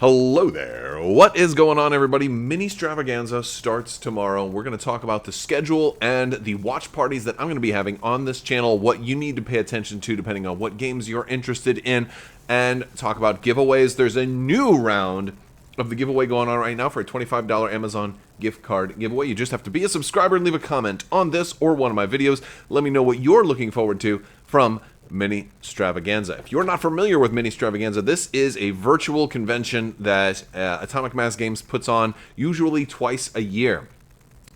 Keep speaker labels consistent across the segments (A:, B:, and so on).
A: Hello there. What is going on, everybody? Ministravaganza starts tomorrow. We're going to talk about the schedule and the watch parties that I'm going to be having on this channel, what you need to pay attention to depending on what games you're interested in, and talk about giveaways. There's a new round of the giveaway going on right now for a $25 Amazon gift card giveaway. You just have to be a subscriber and leave a comment on this or one of my videos. Let me know what you're looking forward to from Ministravaganza. If you're not familiar with Ministravaganza, this is a virtual convention that Atomic Mass Games puts on usually twice a year.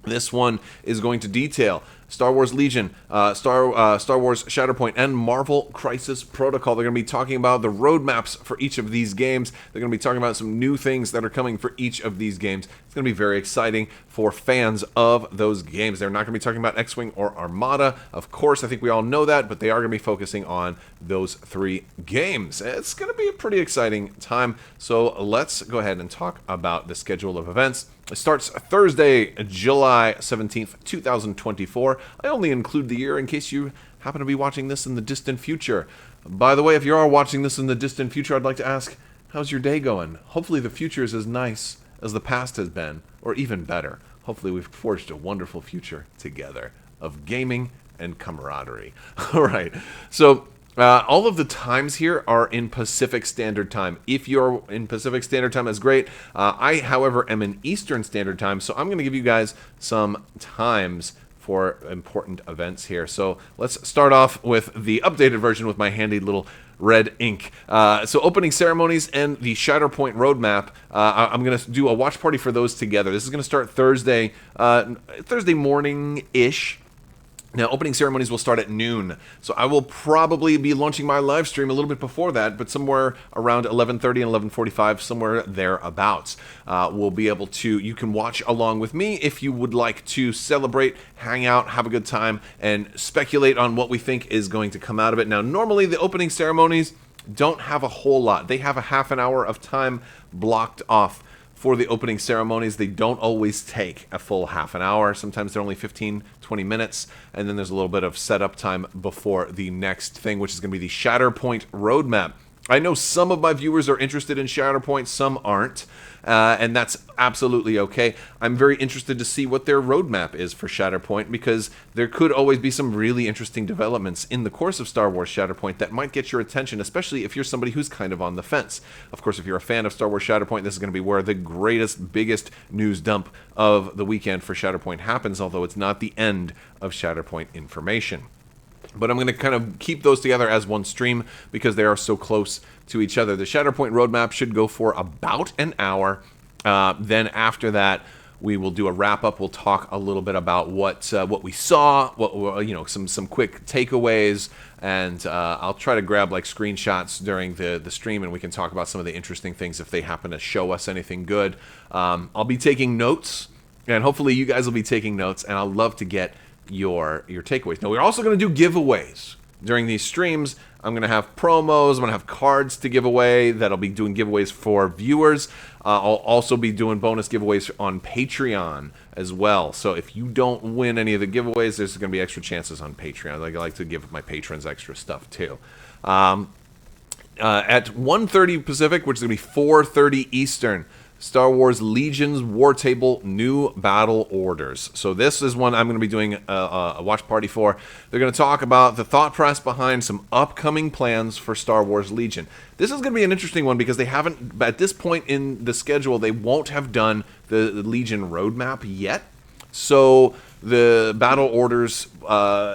A: This one is going to detail Star Wars Legion, Star Wars Shatterpoint, and Marvel Crisis Protocol. They're going to be talking about the roadmaps for each of these games. They're going to be talking about some new things that are coming for each of these games. It's going to be very exciting for fans of those games. They're not going to be talking about X-Wing or Armada. Of course, I think we all know that, but they are going to be focusing on those three games. It's going to be a pretty exciting time. So let's go ahead and talk about the schedule of events. It starts Thursday, July 17th, 2024. I only include the year in case you happen to be watching this in the distant future. By the way, if you are watching this in the distant future, I'd like to ask, how's your day going? Hopefully the future is as nice as the past has been, or even better. Hopefully we've forged a wonderful future together of gaming and camaraderie. All right, so all of the times here are in Pacific Standard Time. If you're in Pacific Standard Time, that's great. I, however, am in Eastern Standard Time, so I'm going to give you guys some times for important events here. So let's start off with the updated version with my handy little red ink. So opening ceremonies and the Shatterpoint roadmap, I'm going to do a watch party for those together. This is going to start Thursday morning-ish. Now, opening ceremonies will start at noon, so I will probably be launching my live stream a little bit before that, but somewhere around 11:30 and 11:45, somewhere thereabouts. We'll be able to, you can watch along with me if you would like to celebrate, hang out, have a good time, and speculate on what we think is going to come out of it. Now, normally the opening ceremonies don't have a whole lot. They have a half an hour of time blocked off for the opening ceremonies. They don't always take a full half an hour. Sometimes they're only 15, 20 minutes, and then there's a little bit of setup time before the next thing, which is going to be the Shatterpoint roadmap. I know some of my viewers are interested in Shatterpoint, some aren't, and that's absolutely okay. I'm very interested to see what their roadmap is for Shatterpoint, because there could always be some really interesting developments in the course of Star Wars Shatterpoint that might get your attention, especially if you're somebody who's kind of on the fence. Of course, if you're a fan of Star Wars Shatterpoint, this is going to be where the greatest, biggest news dump of the weekend for Shatterpoint happens, although it's not the end of Shatterpoint information. But I'm going to kind of keep those together as one stream because they are so close to each other. The Shatterpoint roadmap should go for about an hour. Then after that, we will do a wrap-up. We'll talk a little bit about what we saw, some quick takeaways, and I'll try to grab like screenshots during the stream, and we can talk about some of the interesting things if they happen to show us anything good. I'll be taking notes, and hopefully you guys will be taking notes, and I'll love to get your takeaways. Now, we're also going to do giveaways during these streams. I'm going to have promos. I'm going to have cards to give away that'll be doing giveaways for viewers. I'll also be doing bonus giveaways on Patreon as well. So if you don't win any of the giveaways, there's going to be extra chances on Patreon. I like to give my patrons extra stuff too. At 1:30 Pacific, which is going to be 4:30 Eastern, Star Wars Legion's War Table New Battle Orders. So this is one I'm going to be doing a watch party for. They're going to talk about the thought process behind some upcoming plans for Star Wars Legion. This is going to be an interesting one because they haven't, at this point in the schedule, they won't have done the Legion roadmap yet. So the Battle Orders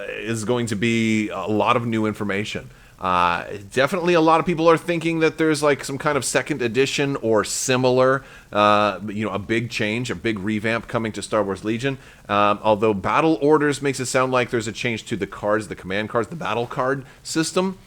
A: is going to be a lot of new information. Definitely a lot of people are thinking that there's like some kind of second edition or similar, a big change, a big revamp coming to Star Wars Legion. Although Battle Orders makes it sound like there's a change to the cards, the command cards, the battle card system.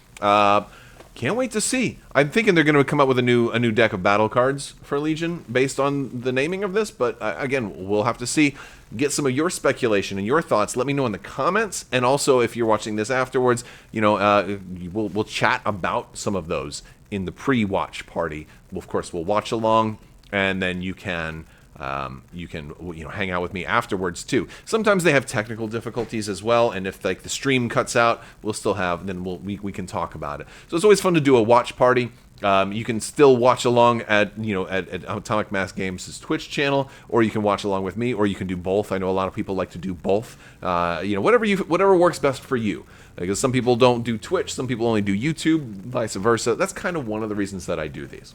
A: Can't wait to see. I'm thinking they're going to come up with a new deck of battle cards for Legion based on the naming of this, but again, we'll have to see. Get some of your speculation and your thoughts. Let me know in the comments, and also if you're watching this afterwards, we'll chat about some of those in the pre-watch party. Of course, we'll watch along, and then you can hang out with me afterwards too. Sometimes they have technical difficulties as well, and if like the stream cuts out, we'll still have, then we can talk about it. So it's always fun to do a watch party. You can still watch along at at Atomic Mass Games' Twitch channel, or you can watch along with me, or you can do both. I know a lot of people like to do both. Whatever works best for you. Because some people don't do Twitch, some people only do YouTube, vice versa. That's kind of one of the reasons that I do these.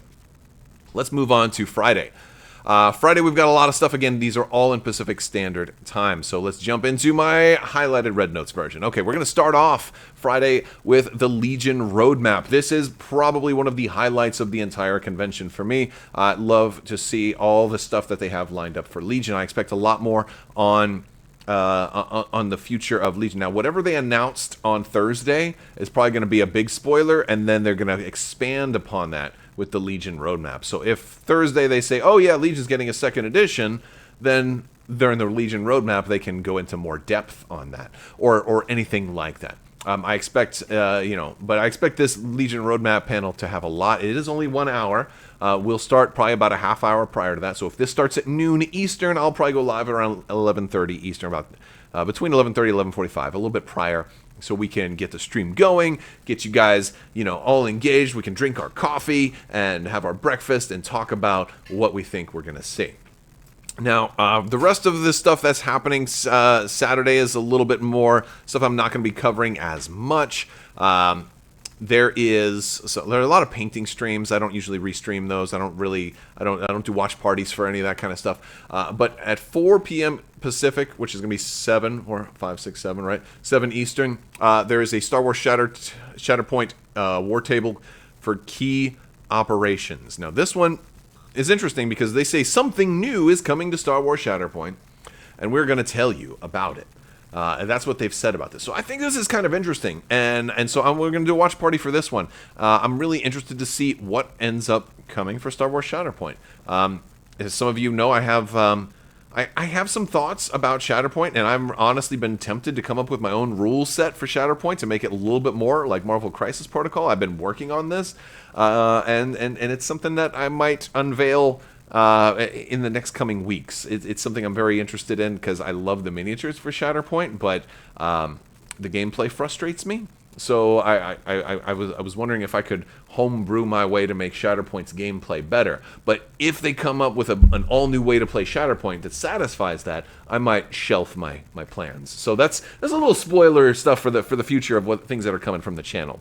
A: Let's move on to Friday. Friday, we've got a lot of stuff. Again, these are all in Pacific Standard Time. So let's jump into my highlighted Red Notes version. Okay, we're going to start off Friday with the Legion roadmap. This is probably one of the highlights of the entire convention for me. I love to see all the stuff that they have lined up for Legion. I expect a lot more on the future of Legion. Now, whatever they announced on Thursday is probably going to be a big spoiler, and then they're going to expand upon that with the Legion roadmap. So if Thursday they say, oh yeah, Legion's getting a second edition, then during the Legion roadmap they can go into more depth on that, or anything like that. I expect, but I expect this Legion roadmap panel to have a lot. It is only 1 hour. We'll start probably about a half hour prior to that. So if this starts at noon Eastern, I'll probably go live around 11:30 Eastern, about between 11:30 and 11:45, a little bit prior, so we can get the stream going, get you guys, all engaged. We can drink our coffee and have our breakfast and talk about what we think we're going to see. Now, the rest of the stuff that's happening Saturday is a little bit more stuff I'm not going to be covering as much. There are a lot of painting streams. I don't usually restream those. I don't do watch parties for any of that kind of stuff. But at 4 p.m. Pacific, which is going to be 7 or 5, 6, 7, right? 7 Eastern. There is a Star Wars Shatterpoint war table for key operations. Now, this one is interesting because they say something new is coming to Star Wars Shatterpoint, and we're going to tell you about it. And that's what they've said about this. So I think this is kind of interesting. And so we're going to do a watch party for this one. I'm really interested to see what ends up coming for Star Wars Shatterpoint. As some of you know, I have some thoughts about Shatterpoint, and I've honestly been tempted to come up with my own rule set for Shatterpoint to make it a little bit more like Marvel Crisis Protocol. I've been working on this, and it's something that I might unveil in the next coming weeks. It's something I'm very interested in because I love the miniatures for Shatterpoint, but the gameplay frustrates me. So I was wondering if I could homebrew my way to make Shatterpoint's gameplay better. But if they come up with an all-new way to play Shatterpoint that satisfies that, I might shelf my plans. So that's a little spoiler stuff for the future of what things that are coming from the channel.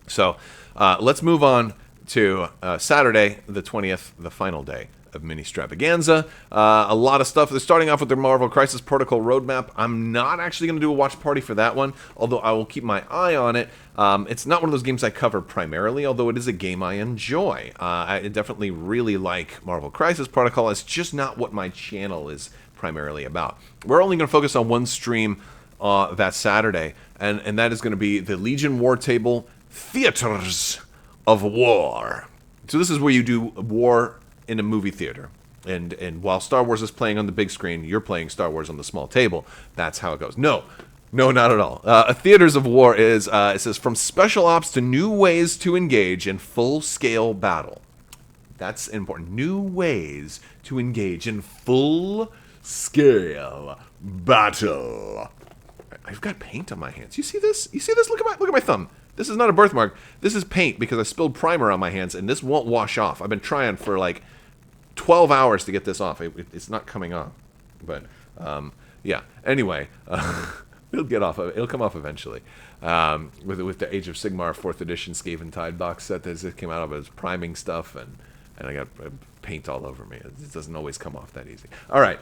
A: So let's move on to Saturday, the 20th, the final day of Ministravaganza. A lot of stuff. They're starting off with their Marvel Crisis Protocol roadmap. I'm not actually going to do a watch party for that one, although I will keep my eye on it. It's not one of those games I cover primarily, although it is a game I enjoy. I definitely really like Marvel Crisis Protocol. It's just not what my channel is primarily about. We're only going to focus on one stream that Saturday, and that is going to be the Legion War Table Theaters of War. So this is where you do war in a movie theater, and while Star Wars is playing on the big screen, you're playing Star Wars on the small table. That's how it goes. No, not at all. Theaters of War is it says from special ops to new ways to engage in full-scale battle. That's important. New ways to engage in full-scale battle. I've got paint on my hands. You see this? Look at my thumb. This is not a birthmark. This is paint because I spilled primer on my hands, and this won't wash off. I've been trying for like 12 hours to get this off. It's not coming off. But, yeah. Anyway, it'll get off. It'll come off eventually. With the Age of Sigmar 4th edition Skaven Tide box set that came out of it, was priming stuff, and I got paint all over me. It doesn't always come off that easy. All right.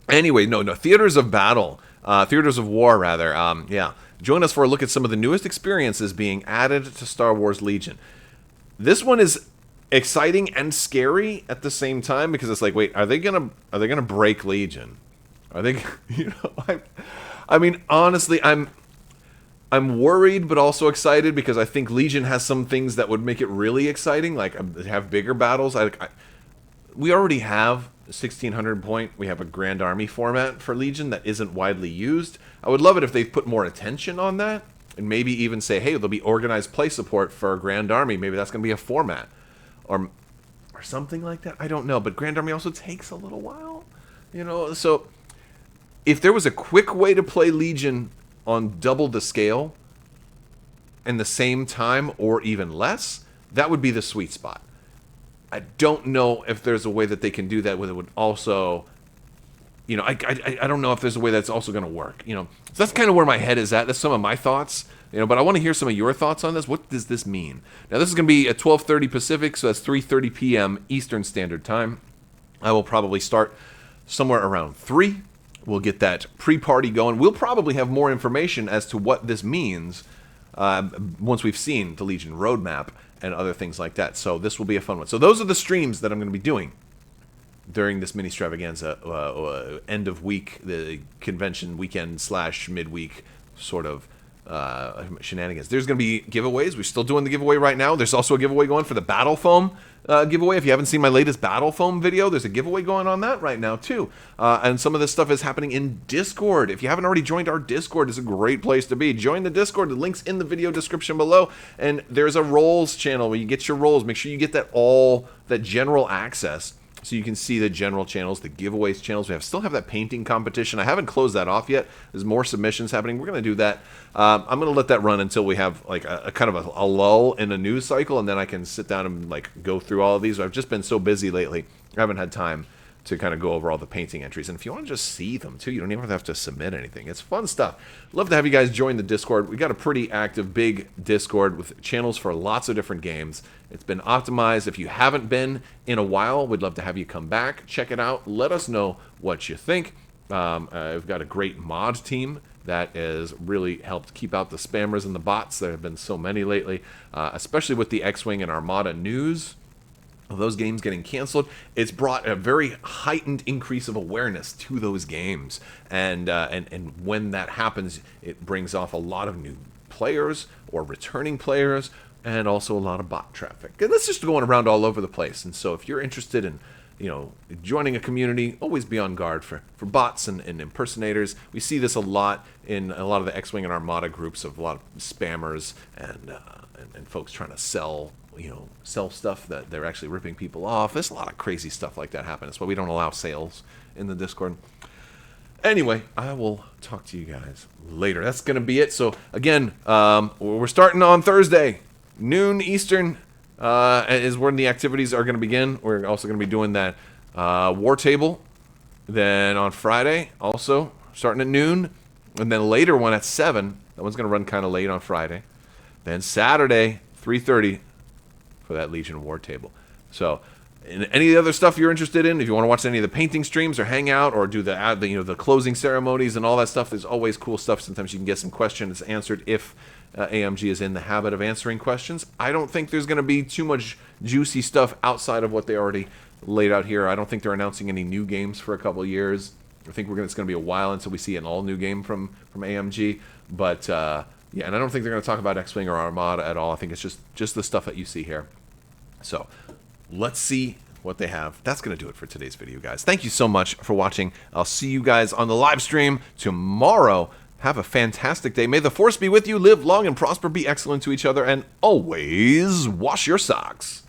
A: Anyway, no. Theaters of Battle. Theaters of War, rather. Yeah. Join us for a look at some of the newest experiences being added to Star Wars Legion. This one is exciting and scary at the same time because it's like, wait, are they gonna break Legion? Are they? I mean, honestly, I'm worried, but also excited because I think Legion has some things that would make it really exciting, like have bigger battles. We already have 1600 point. We have a Grand Army format for Legion that isn't widely used. I would love it if they put more attention on that and maybe even say, hey, there'll be organized play support for Grand Army. Maybe that's going to be a format or something like that. I don't know, but Grand Army also takes a little while, so if there was a quick way to play Legion on double the scale in the same time or even less, That would be the sweet spot. I don't know if there's a way that they can do that where it would also, I don't know if there's a way that's also going to work. So that's kind of where my head is at. That's some of my thoughts. But I want to hear some of your thoughts on this. What does this mean? Now, this is going to be at 12:30 Pacific, so that's 3:30 p.m. Eastern Standard Time. I will probably start somewhere around 3. We'll get that pre-party going. We'll probably have more information as to what this means once we've seen the Legion roadmap and other things like that. So this will be a fun one. So those are the streams that I'm going to be doing during this Ministravaganza end of week, the convention weekend / midweek sort of shenanigans. There's going to be giveaways. We're still doing the giveaway right now. There's also a giveaway going for the Battle Foam giveaway. If you haven't seen my latest Battle Foam video, there's a giveaway going on that right now too. And some of this stuff is happening in Discord. If you haven't already joined our Discord, it's a great place to be. Join the Discord. The link's in the video description below. And there's a roles channel where you get your roles. Make sure you get that general access, so you can see the general channels, the giveaways channels. We still have that painting competition. I haven't closed that off yet. There's more submissions happening. We're going to do that. I'm going to let that run until we have like a kind of a lull in the news cycle, and then I can sit down and like go through all of these. I've just been so busy lately. I haven't had time to kind of go over all the painting entries. And if you want to just see them too, you don't even have to submit anything. It's fun stuff. Love to have you guys join the Discord. We got a pretty active, big Discord with channels for lots of different games. It's been optimized. If you haven't been in a while, we'd love to have you come back, check it out. Let us know what you think. I've got a great mod team that has really helped keep out the spammers and the bots. There have been so many lately, especially with the X-Wing and Armada news of those games getting canceled. It's brought a very heightened increase of awareness to those games, and when that happens, it brings off a lot of new players or returning players, and also a lot of bot traffic. And that's just going around all over the place. And so if you're interested in joining a community, always be on guard for bots and impersonators. We see this a lot in a lot of the X-Wing and Armada groups of a lot of spammers and folks trying to sell stuff that they're actually ripping people off. There's a lot of crazy stuff like that happening. That's why we don't allow sales in the Discord. Anyway, I will talk to you guys later. That's going to be it. So again, we're starting on Thursday, noon Eastern. Is when the activities are going to begin. We're also going to be doing that war table. Then on Friday, also starting at noon. And then later one at 7. That one's going to run kind of late on Friday. Then Saturday, 3:30 for that Legion war table. So any of the other stuff you're interested in, if you want to watch any of the painting streams or hang out or do the closing ceremonies and all that stuff, there's always cool stuff. Sometimes you can get some questions answered if AMG is in the habit of answering questions. I don't think there's going to be too much juicy stuff outside of what they already laid out here. I don't think they're announcing any new games for a couple of years. I think it's going to be a while until we see an all-new game from AMG. But, yeah, and I don't think they're going to talk about X-Wing or Armada at all. I think it's just the stuff that you see here. So, let's see what they have. That's going to do it for today's video, guys. Thank you so much for watching. I'll see you guys on the live stream tomorrow. Have a fantastic day. May the Force be with you. Live long and prosper. Be excellent to each other. And always wash your socks.